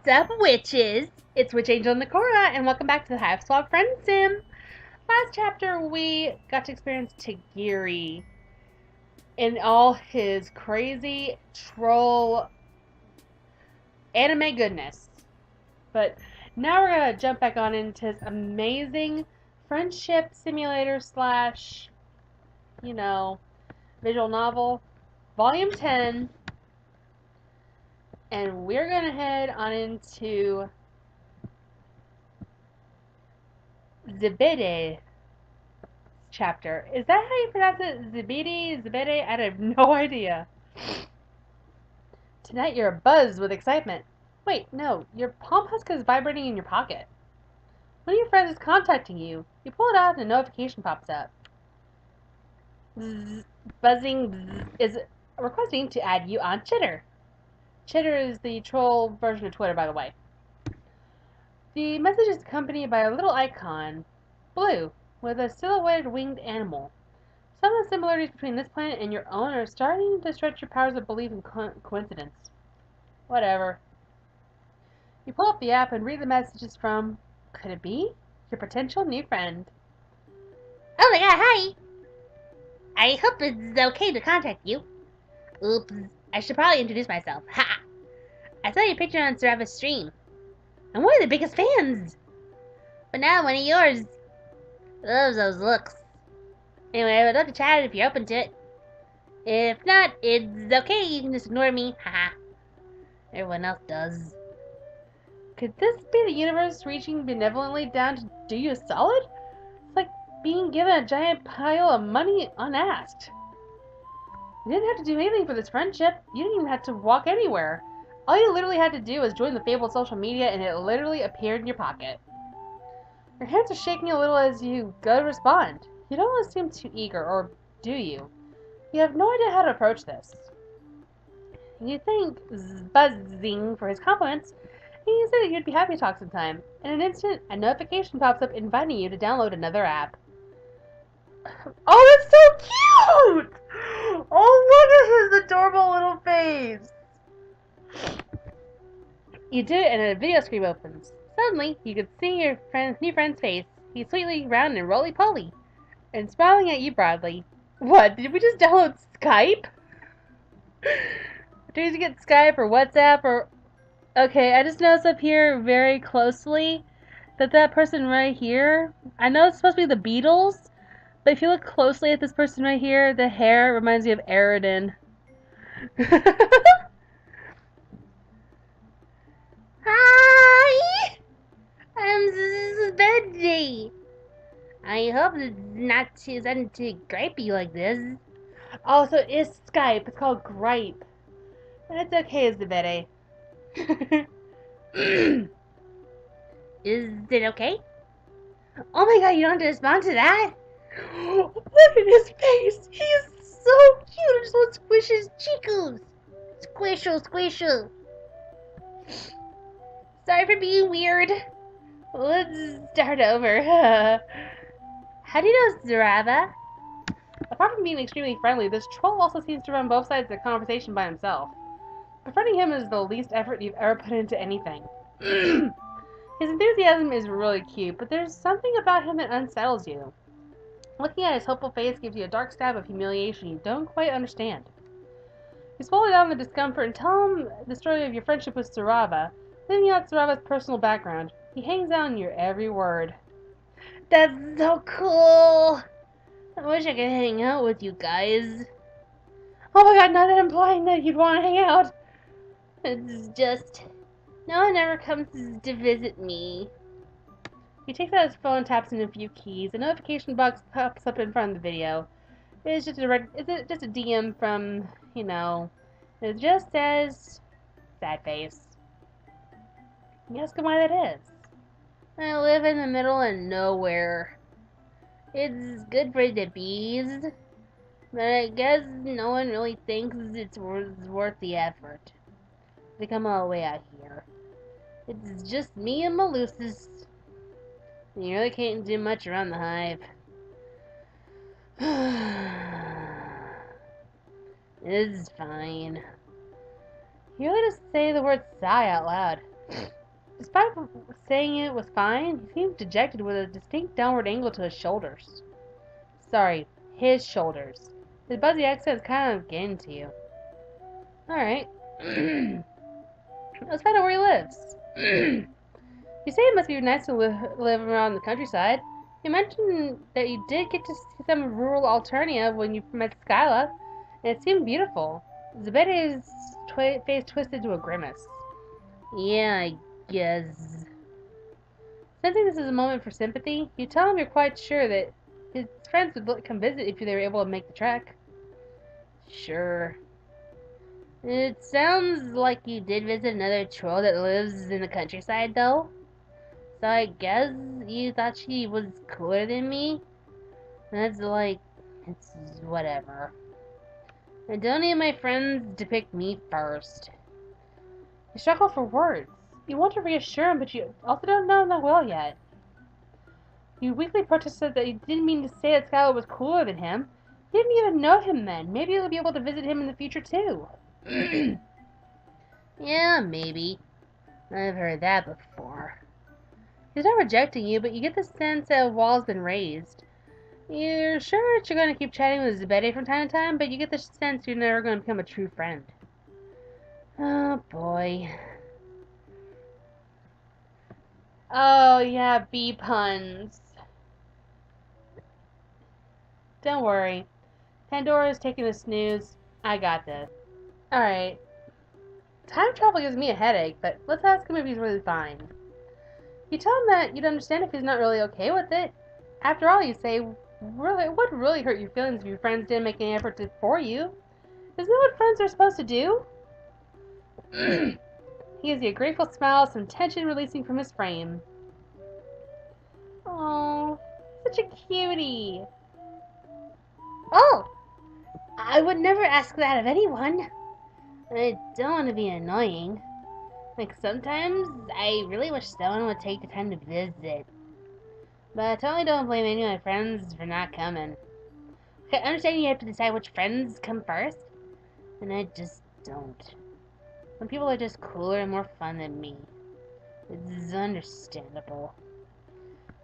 What's up, witches? It's Witchangelnekora, and welcome back to the Hiveswap Friendsim. Last chapter, we got to experience Tagiri in all his crazy troll anime goodness. But now we're gonna jump back on into his amazing friendship simulator slash, visual novel, volume 10. And we're gonna head on into Zebede chapter. Is that how you pronounce it? Zebede? Zebede? I have no idea. Tonight you're abuzz with excitement. Wait, no, your palm husk is vibrating in your pocket. One of your friends is contacting you. You pull it out and a notification pops up. Zzz, buzzing zzz, is requesting to add you on Chitter. Chitter is the troll version of Twitter, by the way. The message is accompanied by a little icon, blue, with a silhouetted winged animal. Some of the similarities between this planet and your own are starting to stretch your powers of belief in coincidence. Whatever. You pull up the app and read the messages from, could it be, your potential new friend. Oh my god, hi! I hope it's okay to contact you. Oops, I should probably introduce myself. Ha! I saw your picture on Sarava's stream. I'm one of the biggest fans! But now one of yours. Loves those looks. Anyway, I would love to chat if you're open to it. If not, it's okay, you can just ignore me. Haha. Everyone else does. Could this be the universe reaching benevolently down to do you a solid? It's like being given a giant pile of money unasked. You didn't have to do anything for this friendship. You didn't even have to walk anywhere. All you literally had to do was join the fabled social media and it literally appeared in your pocket. Your hands are shaking a little as you go to respond. You don't want to seem too eager, or do you? You have no idea how to approach this. You think buzzing for his compliments, and you say that you'd be happy to talk sometime. In an instant, a notification pops up inviting you to download another app. Oh, that's so cute! Oh, look at his adorable little face! You do it and a video screen opens. Suddenly, you can see your new friend's face. He's sweetly round and roly-poly, and smiling at you broadly. What, did we just download Skype? Did you get Skype or WhatsApp or... Okay, I just noticed up here very closely that person right here, I know it's supposed to be the Beatles, but if you look closely at this person right here, the hair reminds me of Aridin. Hi! I'm Zebede. I hope it's not too sudden to gripe you like this. Oh, so it's Skype. It's called Gripe. That's okay, Zebede. Is it okay? Oh my god, you don't have to respond to that? Look at his face. He's so cute. I just want to squish his cheekos. Squishle. Sorry for being weird. Let's start over. How do you know Zarava? Apart from being extremely friendly, this troll also seems to run both sides of the conversation by himself. Befriending him is the least effort you've ever put into anything. His enthusiasm is really cute, but there's something about him that unsettles you. Looking at his hopeful face gives you a dark stab of humiliation you don't quite understand. You swallow down the discomfort and tell him the story of your friendship with Sarava, leaving out Sarava's personal background. He hangs on your every word. That's so cool. I wish I could hang out with you guys. Oh my god, now that I'm implying that you'd want to hang out. It's just... no one ever comes to visit me. He takes out his phone, taps in a few keys. A notification box pops up in front of the video. It's just a DM from, it just says sad face. You ask him why that is. I live in the middle of nowhere. It's good for the bees, but I guess no one really thinks it's worth the effort to come all the way out here. It's just me and Malusis. You really can't do much around the hive. It's fine. You really just say the word sigh out loud. Despite saying it was fine, he seemed dejected with a distinct downward angle to his shoulders. Sorry, his shoulders. His buzzy accent's kind of getting to you. Alright. Let's find out where he lives. You say it must be nice to live around the countryside. You mentioned that you did get to see some rural Alternia when you met Skyla, and it seemed beautiful. Zebede's face twisted to a grimace. Yeah, I guess. Sensing this is a moment for sympathy, you tell him you're quite sure that his friends would come visit if they were able to make the trek. Sure. It sounds like you did visit another troll that lives in the countryside, though. So I guess you thought she was cooler than me? That's like, it's whatever. And don't any of my friends depict me first. You struggle for words. You want to reassure him, but you also don't know him that well yet. You weakly protested that you didn't mean to say that Skylar was cooler than him. You didn't even know him then. Maybe you'll be able to visit him in the future, too. Yeah, maybe. I've heard that before. He's not rejecting you, but you get the sense that a wall's been raised. You're sure that you're going to keep chatting with Zebede from time to time, but you get the sense you're never going to become a true friend. Oh, boy. Oh, yeah, bee puns. Don't worry. Pandora's taking a snooze. I got this. Alright. Time travel gives me a headache, but let's ask him if he's really fine. You tell him that you'd understand if he's not really okay with it. After all, you say, really, it would really hurt your feelings if your friends didn't make any effort for you. Isn't that what friends are supposed to do? He gives you a grateful smile, some tension releasing from his frame. Oh, such a cutie. Oh, I would never ask that of anyone. I don't want to be annoying. Like, sometimes I really wish someone would take the time to visit. But I totally don't blame any of my friends for not coming. Okay, I understand you have to decide which friends come first, and I just don't. Some people are just cooler and more fun than me. It's understandable.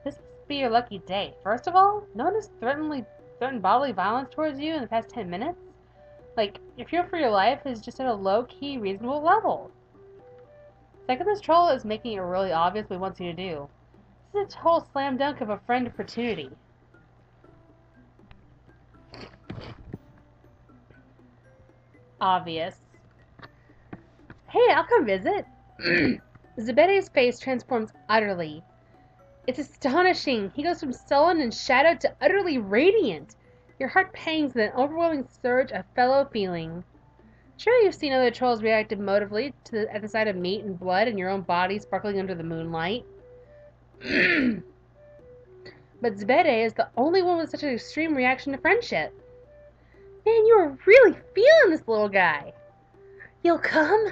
This must be your lucky day. First of all, no one has threatened bodily violence towards you in the past 10 minutes. Like, your fear for your life is just at a low-key, reasonable level. Second, this troll is making it really obvious what he wants you to do. This is a total slam dunk of a friend opportunity. Obvious. Hey, I'll come visit. Zebede's face transforms utterly. It's astonishing. He goes from sullen and shadowed to utterly radiant. Your heart pangs with an overwhelming surge of fellow feeling. Sure, you've seen other trolls react emotively at the sight of meat and blood and your own body sparkling under the moonlight. But Zebede is the only one with such an extreme reaction to friendship. Man, you are really feeling this little guy. You'll come?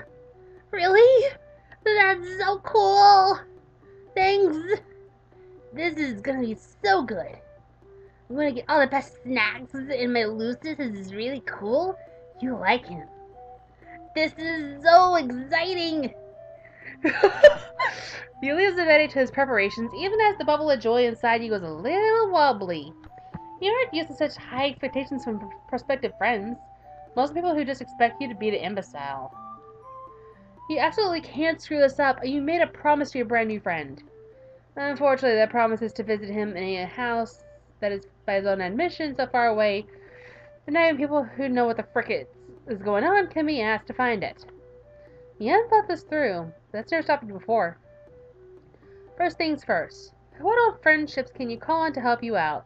Really? That's so cool! Thanks! This is gonna be so good. I'm gonna get all the best snacks, and my Lucis is really cool. You like him. This is so exciting! You leave Zebede to his preparations, even as the bubble of joy inside you goes a little wobbly. You aren't used to such high expectations from prospective friends. Most people who just expect you to be the imbecile. You absolutely can't screw this up. You made a promise to your brand new friend. Unfortunately, that promise is to visit him in a house that is, by his own admission, so far away that not even people who know what the frick is going on can be asked to find it. You haven't thought this through. That's never stopped you before. First things first. What old friendships can you call on to help you out?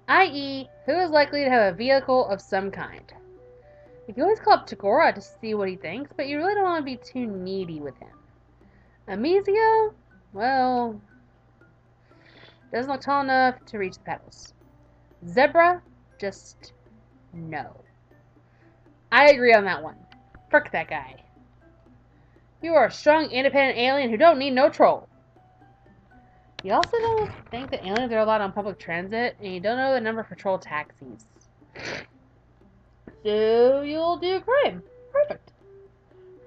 I.e., who is likely to have a vehicle of some kind? You can always call up Tagora to see what he thinks, but you really don't want to be too needy with him. Amizio? Well, doesn't look tall enough to reach the pedals. Zebra? Just no. I agree on that one. Frick that guy. You are a strong, independent alien who don't need no troll. You also don't think that aliens are allowed on public transit, and you don't know the number for troll taxis. So you'll do a crime. Perfect.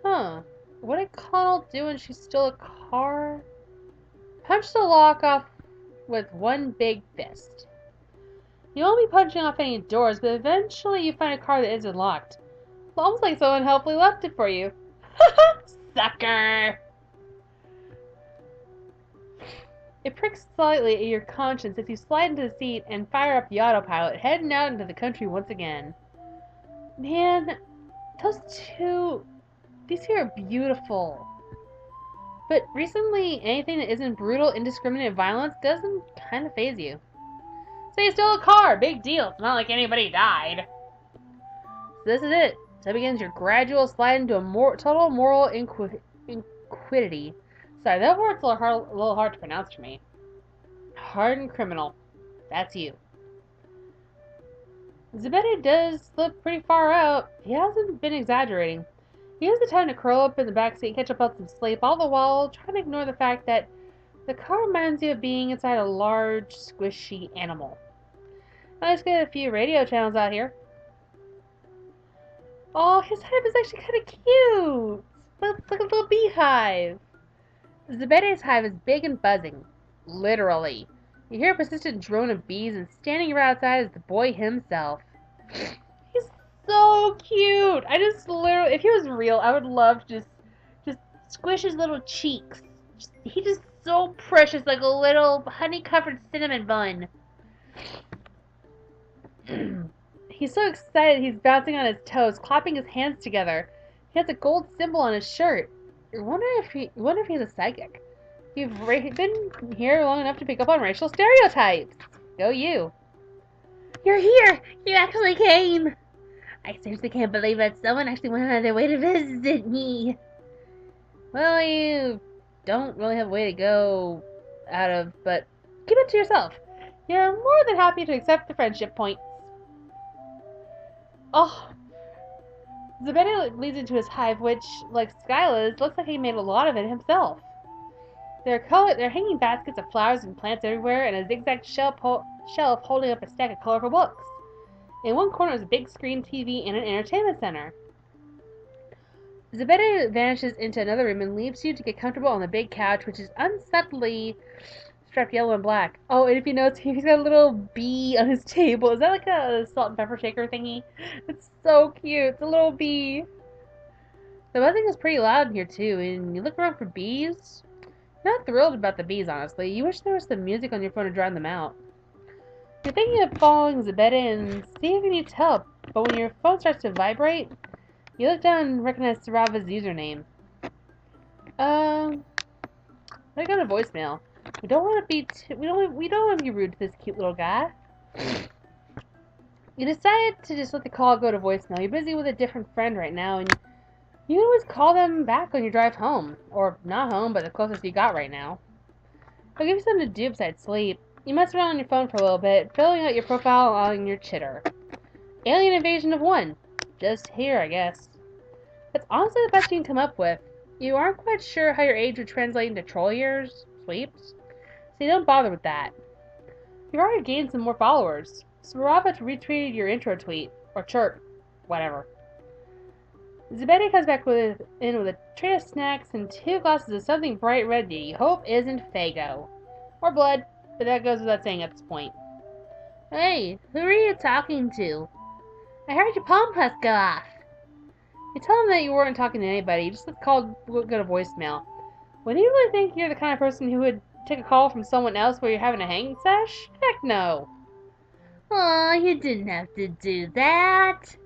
Huh. what did Connell do when she stole a car? Punch the lock off with one big fist. You won't be punching off any doors, but eventually you find a car that isn't locked. It's almost like someone helpfully left it for you. Sucker! It pricks slightly at your conscience as you slide into the seat and fire up the autopilot, heading out into the country once again. Man, these two are beautiful. But recently, anything that isn't brutal, indiscriminate violence doesn't kind of faze you. So you stole a car, big deal. It's not like anybody died. So this is it. So begins your gradual slide into a total moral inquity. Sorry, that word's a little hard to pronounce for me. Hardened criminal. That's you. Zebede does look pretty far out. He hasn't been exaggerating. He has the time to curl up in the backseat and catch up on some sleep, all the while trying to ignore the fact that the car reminds you of being inside a large, squishy animal. Let's get a few radio channels out here. Oh, his hive is actually kind of cute. It's like a little beehive. Zebede's hive is big and buzzing. Literally. You hear a persistent drone of bees, and standing right outside is the boy himself. He's so cute. I just literally, if he was real, I would love to just squish his little cheeks. He's just so precious, like a little honey-covered cinnamon bun. He's so excited he's bouncing on his toes, clapping his hands together. He has a gold symbol on his shirt. I wonder if he's a psychic. You've been here long enough to pick up on racial stereotypes. Go you. You're here! You actually came! I seriously can't believe that someone actually went out of their way to visit me. Well, you don't really have a way to go out of, but keep it to yourself. You're more than happy to accept the friendship points. Oh, Zebede leads into his hive, which, like Skyla's, looks like he made a lot of it himself. There are hanging baskets of flowers and plants everywhere, and a zigzag shelf holding up a stack of colorful books. In one corner is a big screen TV and an entertainment center. Zebede vanishes into another room and leaves you to get comfortable on the big couch, which is unsubtly striped yellow and black. Oh, and if you notice, he's got a little bee on his table. Is that like a salt and pepper shaker thingy? It's so cute. It's a little bee. The buzzing is pretty loud in here too, and you look around for bees. You're not thrilled about the bees, honestly. You wish there was some music on your phone to drown them out. You're thinking of following Zebede and see if he needs help, but when your phone starts to vibrate, you look down and recognize Sarava's username. Let go to voicemail. We don't want to be rude to this cute little guy. You decide to just let the call go to voicemail. You're busy with a different friend right now, and you can always call them back on your drive home. Or not home, but the closest you got right now. I'll give you something to do besides sleep. You mess around on your phone for a little bit, filling out your profile on your chitter. Alien invasion of 1. Just here, I guess. That's honestly the best you can come up with. You aren't quite sure how your age would translate into troll years, sleeps, so you don't bother with that. You've already gained some more followers. Sarava retweeted your intro tweet, or chirp, whatever. Zebede comes back in with a tray of snacks and 2 glasses of something bright red that you hope isn't Fago. Or blood, but that goes without saying at this point. Hey, who are you talking to? I heard your palm puff go off. You tell him that you weren't talking to anybody, you just let the call go to voicemail. Would you really think you're the kind of person who would take a call from someone else while you're having a hanging sesh? Heck no. Aw, you didn't have to do that.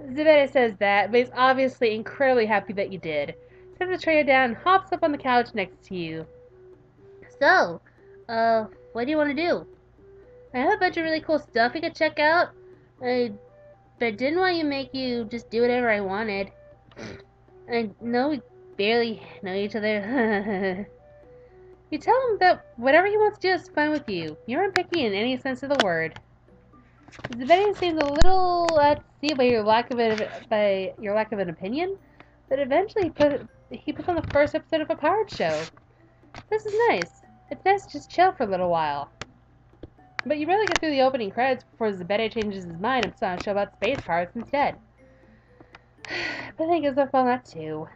Zebede says that, but he's obviously incredibly happy that you did. Sets the tray down and hops up on the couch next to you. So, what do you want to do? I have a bunch of really cool stuff you could check out. But didn't want to make you just do whatever I wanted. I know we barely know each other. You tell him that whatever he wants to do is fine with you. You aren't picky in any sense of the word. Zebede seems a little at sea by your lack of an opinion, but eventually he puts on the first episode of a pirate show. This is nice. It's nice to just chill for a little while. But you rarely get through the opening credits before Zebede changes his mind and puts on a show about space pirates instead. But then he gives up on that too.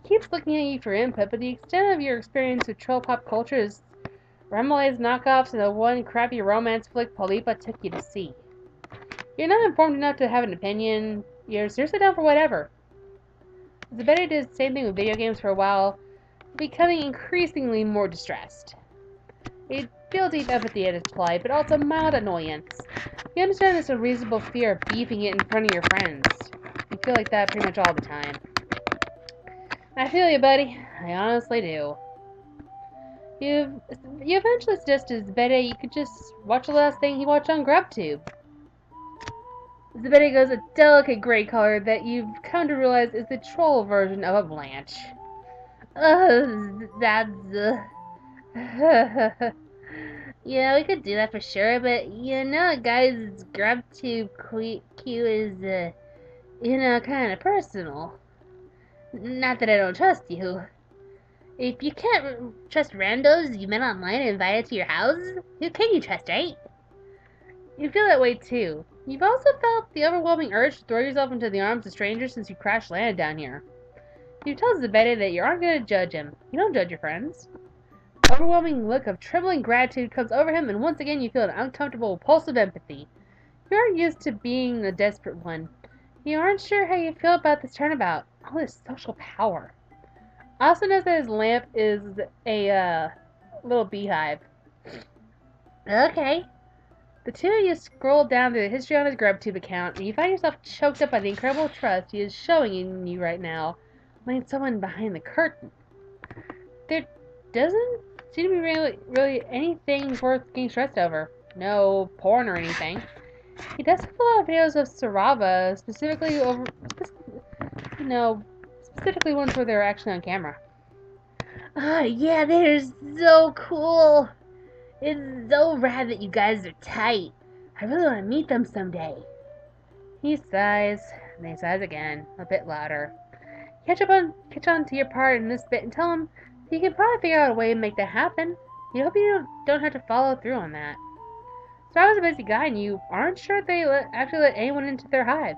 He keeps looking at you for input, but the extent of your experience with troll pop culture is Remolade's knockoffs and the one crappy romance flick Polipa took you to see. You're not informed enough to have an opinion. You're seriously down for whatever. Zebede did the same thing with video games for a while, becoming increasingly more distressed. You feel deep empathy at his plight, but also mild annoyance. You understand there's a reasonable fear of beefing it in front of your friends. You feel like that pretty much all the time. I feel you, buddy. I honestly do. You eventually suggested to Zebede you could just watch the last thing he watched on GrubTube. Zebede goes a delicate gray color that you've come to realize is the troll version of a Blanche. That's... Yeah, we could do that for sure, but guys, GrubTube Q is, kind of personal. Not that I don't trust you. If you can't trust randos you met online and invited to your house, who can you trust, right? You feel that way too. You've also felt the overwhelming urge to throw yourself into the arms of strangers since you crash landed down here. You tell Zebede that you aren't going to judge him. You don't judge your friends. An overwhelming look of trembling gratitude comes over him, and once again you feel an uncomfortable pulse of empathy. You aren't used to being the desperate one. You aren't sure how you feel about this turnabout. All this social power. Also knows that his lamp is a little beehive. Okay. The two of you scroll down through the history on his GrubTube account, and you find yourself choked up by the incredible trust he is showing in you right now, like someone behind the curtain. There doesn't seem to be really anything worth getting stressed over. No porn or anything. He does have a lot of videos of Sarava, specifically ones where they're actually on camera. Oh yeah, they're so cool. It's so rad that you guys are tight. I really want to meet them someday. He sighs, and he sighs again, a bit louder. Catch on to your part in this bit and tell him that you can probably figure out a way to make that happen. You hope you don't have to follow through on that. So I was a busy guy, and you aren't sure if they actually let anyone into their hive.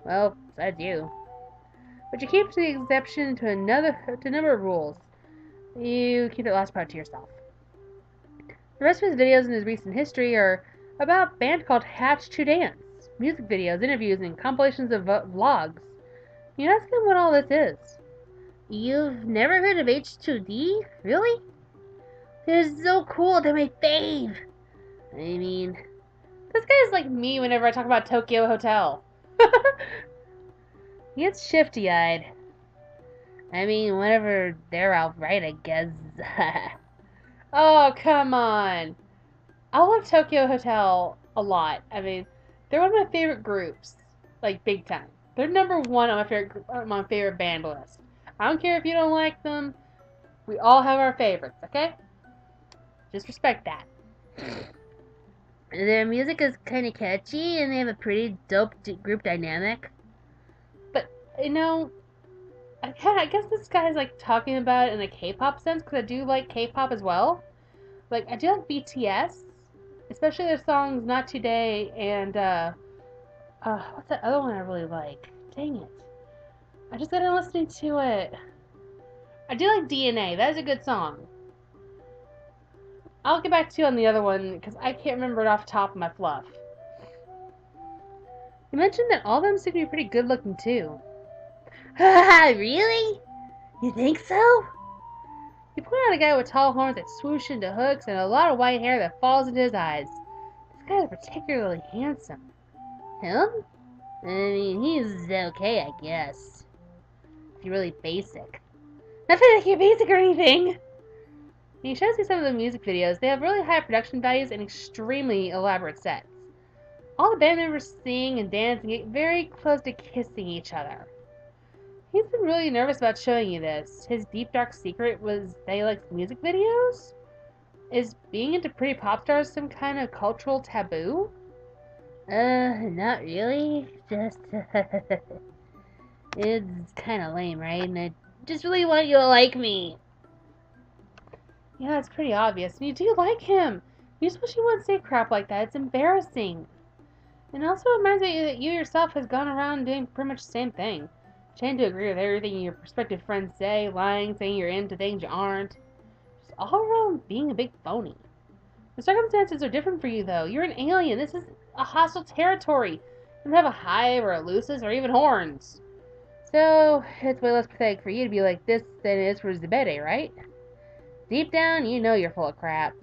Well, besides you. But you keep the exception to a number of rules. You keep that last part to yourself. The rest of his videos in his recent history are about a band called Hatch to Dance, music videos, interviews, and compilations of vlogs. You ask him what all this is. You've never heard of H2D? Really? They're so cool, they're my fave! I mean, this guy's like me whenever I talk about Tokyo Hotel. He gets shifty-eyed. I mean, whenever they're outright, I guess. Oh, come on. I love Tokyo Hotel a lot. I mean, they're one of my favorite groups. Like, big time. They're number one on my favorite band list. I don't care if you don't like them. We all have our favorites, okay? Just respect that. Their music is kind of catchy, and they have a pretty dope group dynamic. But, I guess this guy's like talking about it in a K-pop sense, because I do like K-pop as well. Like, I do like BTS, especially their songs Not Today and what's that other one I really like? Dang it. I just got done listening to it. I do like DNA. That is a good song. I'll get back to you on the other one because I can't remember it off the top of my fluff. You mentioned that all of them seem to be pretty good looking too. Really? You think so? You point out a guy with tall horns that swoosh into hooks and a lot of white hair that falls into his eyes. This guy is particularly handsome. Him? I mean, he's okay, I guess. If you're really basic. Not that you're basic or anything! When he shows you some of the music videos, they have really high production values and extremely elaborate sets. All the band members sing and dance and get very close to kissing each other. He's been really nervous about showing you this. His deep dark secret was that he likes music videos? Is being into pretty pop stars some kind of cultural taboo? Not really. Just, it's kind of lame, right? And I just really want you to like me. Yeah, it's pretty obvious. And you do like him. You especially wouldn't say crap like that. It's embarrassing. And also reminds me that you yourself has gone around doing pretty much the same thing. Pretending to agree with everything your prospective friends say, lying, saying you're into things you aren't. Just all around being a big phony. The circumstances are different for you, though. You're an alien. This is a hostile territory. You don't have a hive or a lucis or even horns. So, it's way less pathetic for you to be like this than it is for Zebede, right? Deep down, you know you're full of crap.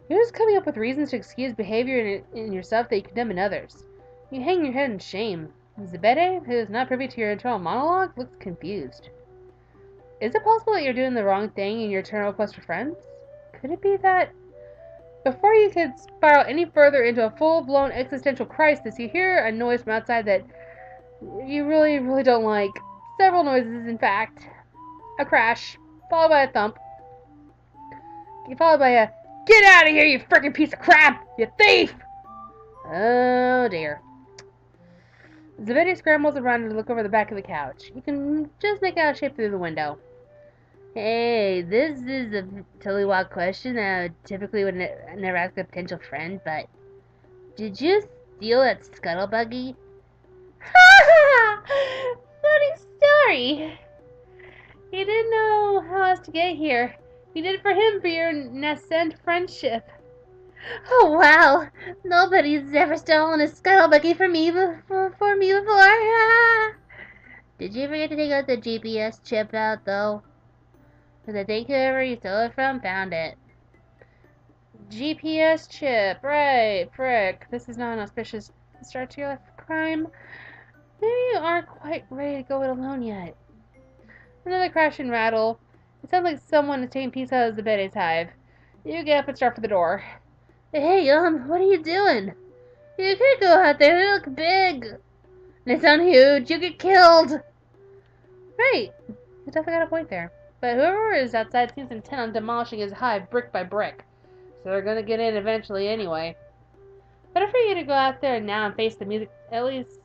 You're just coming up with reasons to excuse behavior in yourself that you condemn in others. You hang your head in shame. Zebede, who is not privy to your internal monologue, looks confused. Is it possible that you're doing the wrong thing in your eternal quest for friends? Could it be that... Before you could spiral any further into a full-blown existential crisis, you hear a noise from outside that you really, really don't like. Several noises, in fact. A crash, followed by a thump, followed by a, "Get out of here, you freaking piece of crap! You thief!" Oh dear. Zebede scrambles around to look over the back of the couch. You can just make out a shape through the window. Hey, this is a totally wild question that I typically would never ask a potential friend, but did you steal that scuttlebuggy? Ha ha! Funny story. He didn't know how else to get here. You did it for him for your nascent friendship. Oh wow! Nobody's ever stolen a scuttlebuggy from me before. Did you forget to take out the GPS chip out though? Because I think whoever you stole it from found it. GPS chip, right, frick. This is not an auspicious start to your life of crime. Maybe you aren't quite ready to go it alone yet. Another crash and rattle. It sounds like someone is taking piece out of Zebede's hive. You get up and start for the door. Hey, what are you doing? You can't go out there, they look big. They sound huge, you get killed. Right, you definitely got a point there. But whoever is outside seems intent on demolishing his hive brick by brick. So they're gonna get in eventually anyway. Better for you to go out there now and face the music at least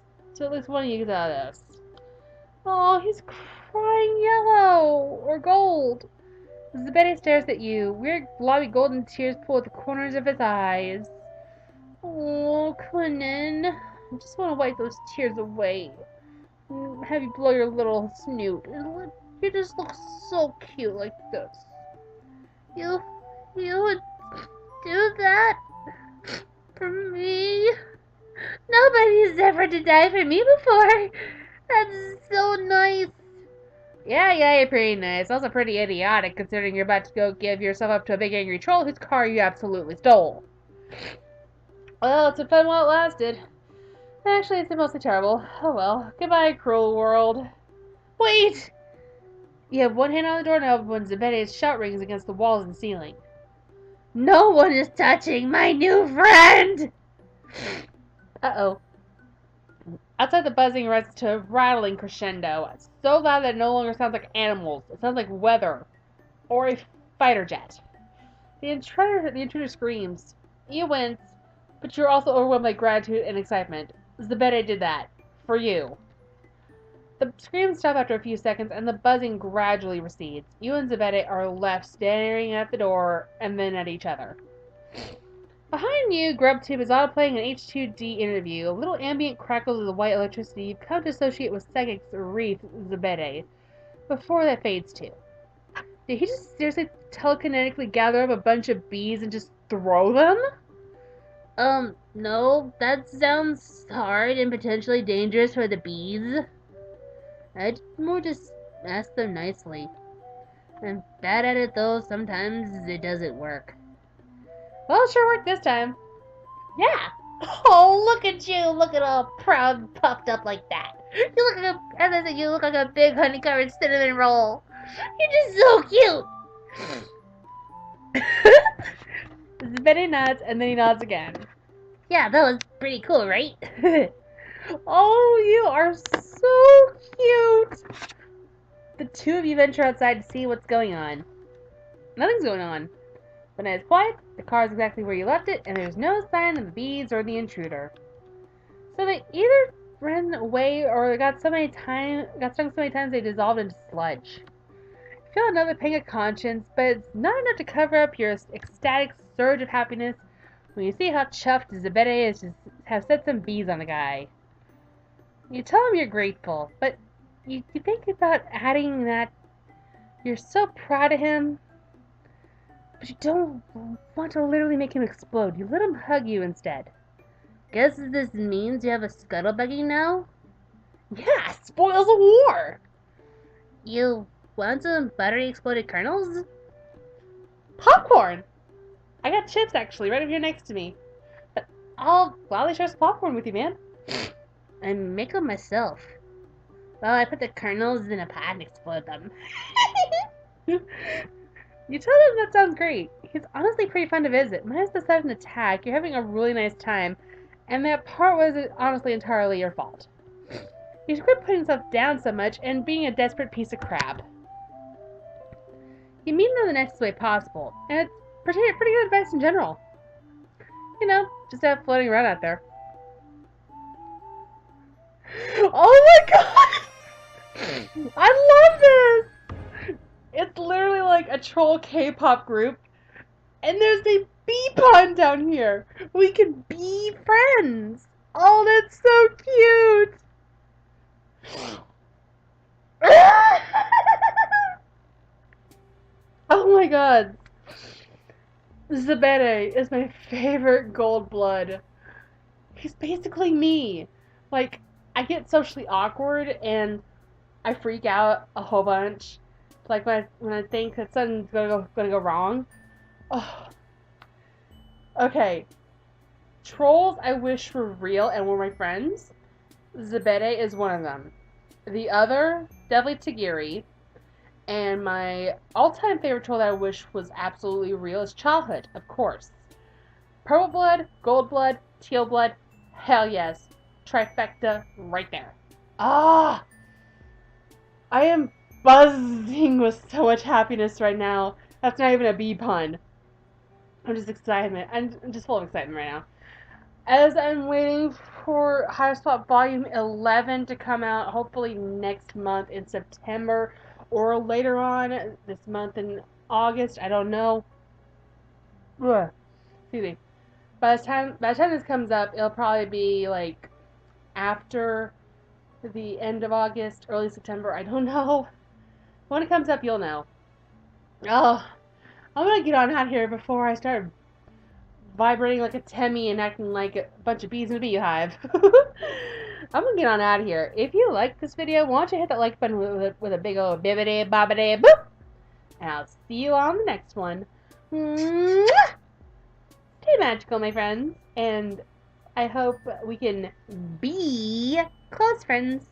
one of you gets out of this. Oh, he's crying yellow or gold. Zebede stares at you. Weird blobby golden tears pull at the corners of his eyes. Oh, Quentin. I just want to wipe those tears away. Have you blow your little snoot. You just look so cute like this. You would do that for me? Nobody's ever to die for me before. That's so nice. Yeah, you're pretty nice. Also pretty idiotic considering you're about to go give yourself up to a big angry troll whose car you absolutely stole. Well, it's been fun while it lasted. Actually, it's been mostly terrible. Oh well. Goodbye, cruel world. Wait! You have one hand on the doorknob when Zebede's shout rings against the walls and ceiling. No one is touching my new friend! Uh-oh. Outside, the buzzing rises to a rattling crescendo. It's so loud that it no longer sounds like animals. It sounds like weather. Or a fighter jet. The intruder screams. You wince, but you're also overwhelmed by gratitude and excitement. Zebede did that. For you. The screams stop after a few seconds, and the buzzing gradually recedes. You and Zebede are left staring at the door, and then at each other. Behind you, GrubTube is autoplaying an H2D interview. A little ambient crackles of the white electricity you've come to associate with psychics Reef Zebede. Before that fades too. Did he just seriously telekinetically gather up a bunch of bees and just throw them? No, that sounds hard and potentially dangerous for the bees. I'd more just ask them nicely. I'm bad at it though, sometimes it doesn't work. Well, it sure worked this time. Yeah. Oh, look at you, looking all proud and puffed up like that. You look like a big honey-covered cinnamon roll. You're just so cute. Zebede nods, and then he nods again. Yeah, that was pretty cool, right? Oh, you are so cute! The two of you venture outside to see what's going on. Nothing's going on. But now it's quiet, the car is exactly where you left it, and there's no sign of the bees or the intruder. So they either ran away or got stung so many times they dissolved into sludge. You feel another pang of conscience, but it's not enough to cover up your ecstatic surge of happiness when you see how chuffed Zebede is to have set some bees on the guy. You tell him you're grateful, but you think about adding that you're so proud of him, but you don't want to literally make him explode. You let him hug you instead. Guess this means you have a scuttlebuggy now? Yeah, spoils of war! You want some buttery exploded kernels? Popcorn! I got chips actually right over here next to me. But I'll gladly share some popcorn with you, man. I make them myself. Well, I put the kernels in a pot and explode them. You tell him that sounds great. He's honestly pretty fun to visit. Minus the sudden attack, you're having a really nice time, and that part was honestly entirely your fault. You should quit putting yourself down so much and being a desperate piece of crap. You mean it in the nicest way possible, and it's pretty good advice in general. You know, just have floating around out there. Oh my god! I love this! It's literally like a troll K-pop group, and there's a bee pun down here. We can be friends. Oh, that's so cute. Oh my god. Zebede is my favorite gold blood. He's basically me. Like, I get socially awkward and I freak out a whole bunch. Like when I think that something's gonna go wrong. Oh. Okay. Trolls I wish were real and were my friends. Zebede is one of them. The other, definitely Tagiri. And my all-time favorite troll that I wish was absolutely real is Childhood, of course. Purple blood, gold blood, teal blood, hell yes. Trifecta right there. Ah! I am buzzing with so much happiness right now. That's not even a bee pun. I'm just excitement. I'm just full of excitement right now. As I'm waiting for Hiveswap Volume 11 to come out, hopefully next month in September or later on this month in August. I don't know. Ugh. Excuse me. By the time this comes up, it'll probably be like after the end of August, early September. I don't know. When it comes up, you'll know. Oh, I'm gonna get on out here before I start vibrating like a Temmie and acting like a bunch of bees in a beehive. I'm gonna get on out of here. If you like this video, why don't you hit that like button with a big old bibbidi bobbidi boop. And I'll see you on the next one. Mwah! Stay magical, my friends. And I hope we can be close friends.